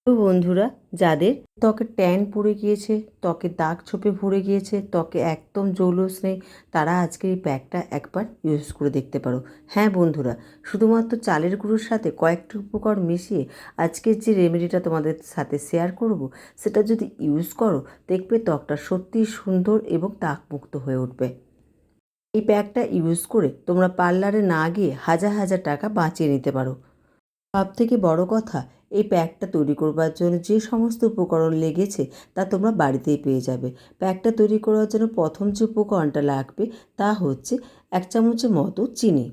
তো বন্ধুরা, যাদের ত্বকে ট্যান পড়ে গিয়েছে, ত্বকে দাগ ছোপে ভরে গিয়েছে, ত্বকে একদম জৌলুস নেই, তারা আজকে এই প্যাকটা একবার ইউজ করে দেখতে পারো। হ্যাঁ বন্ধুরা, শুধুমাত্র চালের গুঁড়োর সাথে কয়েকটি উপকরণ মিশিয়ে আজকের যে রেমেডিটা তোমাদের সাথে শেয়ার করব, সেটা যদি ইউজ করো, দেখবে ত্বকটা সত্যিই সুন্দর এবং দাগমুক্ত হয়ে উঠবে। এই প্যাকটা ইউজ করে তোমরা পার্লারে না গিয়ে হাজার হাজার টাকা বাঁচিয়ে নিতে পারো। সবথেকে বড় কথা, এই প্যাকটা তৈরি করবার জন্য যে সমস্ত উপকরণ লেগেছে তা তোমরা বাড়িতেই পেয়ে যাবে। প্যাকটা তৈরি করার জন্য প্রথম যে উপকরণটা লাগবে তা হচ্ছে 1 চামচের মতো চিনি।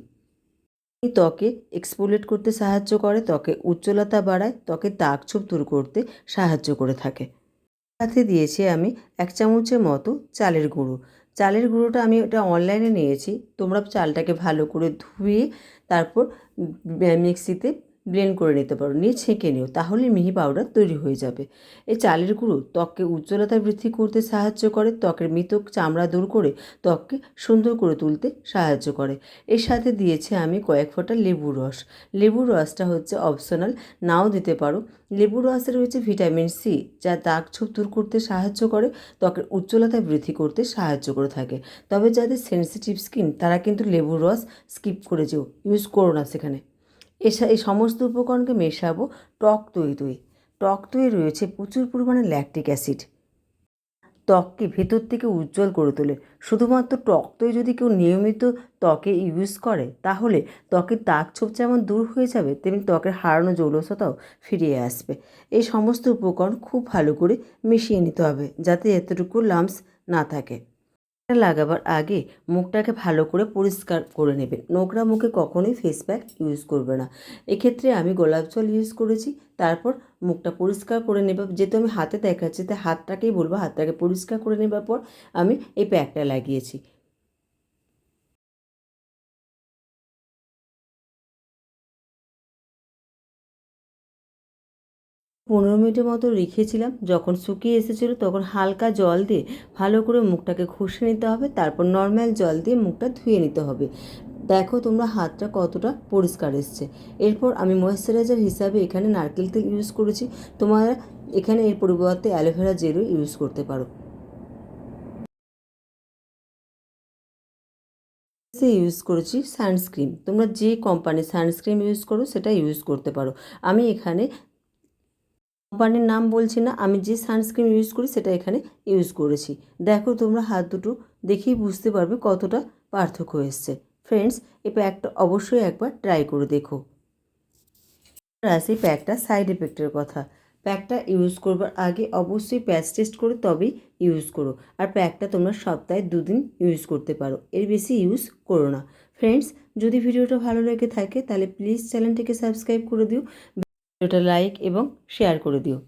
এই ত্বকে এক্সফোলিয়েট করতে সাহায্য করে, ত্বকে উজ্জ্বলতা বাড়ায়, ত্বকে দাগ ছোপ দূর করতে সাহায্য করে থাকে। সাথে দিয়েছি আমি 1 চামচের মতো চালের গুঁড়ো। চালের গুঁড়োটা আমি ওটা অনলাইনে নিয়েছি। তোমরা চালটাকে ভালো করে ধুয়ে তারপর মিক্সিতে ব্লেন্ড করে নিতে পারো, নিয়ে ছেঁকে নিও, তাহলে মিহি পাউডার তৈরি হয়ে যাবে। এই চালের গুঁড়ো ত্বককে উজ্জ্বলতা বৃদ্ধি করতে সাহায্য করে, ত্বকের মৃত চামড়া দূর করে ত্বককে সুন্দর করে তুলতে সাহায্য করে। এর সাথে দিয়েছি আমি কয়েক ফোঁটা লেবুর রস। লেবুর রসটা হচ্ছে অপশনাল, নাও দিতে পারো। লেবুর রসে রয়েছে ভিটামিন সি, যা দাগ ছোপ দূর করতে সাহায্য করে, ত্বকের উজ্জ্বলতা বৃদ্ধি করতে সাহায্য করে থাকে। তবে যাদের সেনসিটিভ স্কিন তারা কিন্তু লেবুর রস স্কিপ করে যেও, ইউজ করো না সেখানে। এই সমস্ত উপকরণকে মেশাবো টক দই। টক দইয়ে রয়েছে প্রচুর পরিমাণে ল্যাকটিক অ্যাসিড, ত্বককে ভেতর থেকে উজ্জ্বল করে তোলে। শুধুমাত্র টক দই যদি কেউ নিয়মিত ত্বকে ইউজ করে, তাহলে ত্বকের দাগ ছোপ যেমন দূর হয়ে যাবে, তেমনি ত্বকের হারানো জৌলসতাও ফিরিয়ে আসবে। এই সমস্ত উপকরণ খুব ভালো করে মিশিয়ে নিতে হবে, যাতে এতটুকু লাম্পস না থাকে। লাগাবার আগে মুখটাকে ভালো করে পরিষ্কার করে নেবেন। নোংরা মুখে কখনোই ফেস প্যাক ইউজ করবে না। এক্ষেত্রে আমি গোলাপ জল ইউজ করেছি, তারপর মুখটা পরিষ্কার করে নেব। যেহেতু আমি হাতে দেখাচ্ছি, তাই হাতটাকেই বলবো, হাতটাকে পরিষ্কার করে নেবার পর আমি এই প্যাকটা লাগিয়েছি। 15 মিনিটের মতো রেখেছিলাম। যখন শুকিয়ে এসেছিলো তখন হালকা জল দিয়ে ভালো করে মুখটাকে ঘষে নিতে হবে, তারপর নর্মাল জল দিয়ে মুখটা ধুয়ে নিতে হবে। দেখো তোমরা হাতটা কতটা পরিষ্কার এসছে। এরপর আমি ময়েশ্চারাইজার হিসাবে এখানে নারকেল তেল ইউজ করেছি। তোমরা এখানে এর পরিবর্তে অ্যালোভেরা জেলও ইউজ করতে পারো। ইউজ করেছি সানস্ক্রিন। তোমরা যে কোম্পানির সানস্ক্রিন ইউজ করো সেটা ইউজ করতে পারো। আমি এখানে কোম্পানির নাম বলছি না, আমি যে সানস্ক্রিন ইউজ করি সেটা এখানে ইউজ করেছি। দেখো তোমরা হাত দুটো দেখেই বুঝতে পারবে কতটা পার্থক্য এসছে। ফ্রেন্ডস, এই প্যাকটা অবশ্যই একবার ট্রাই করে দেখো। আসি প্যাকটা সাইড এফেক্টের কথা। প্যাকটা ইউজ করবার আগে অবশ্যই প্যাচ টেস্ট করে তবেই ইউজ করো। আর প্যাকটা তোমরা সপ্তাহে 2 দিন ইউজ করতে পারো, এর বেশি ইউজ করো না। ফ্রেন্ডস, যদি ভিডিওটা ভালো লেগে থাকে তাহলে প্লিজ চ্যানেলটিকে সাবস্ক্রাইব করে দিও, ভিডিওটা লাইক এবং শেয়ার করে দিও।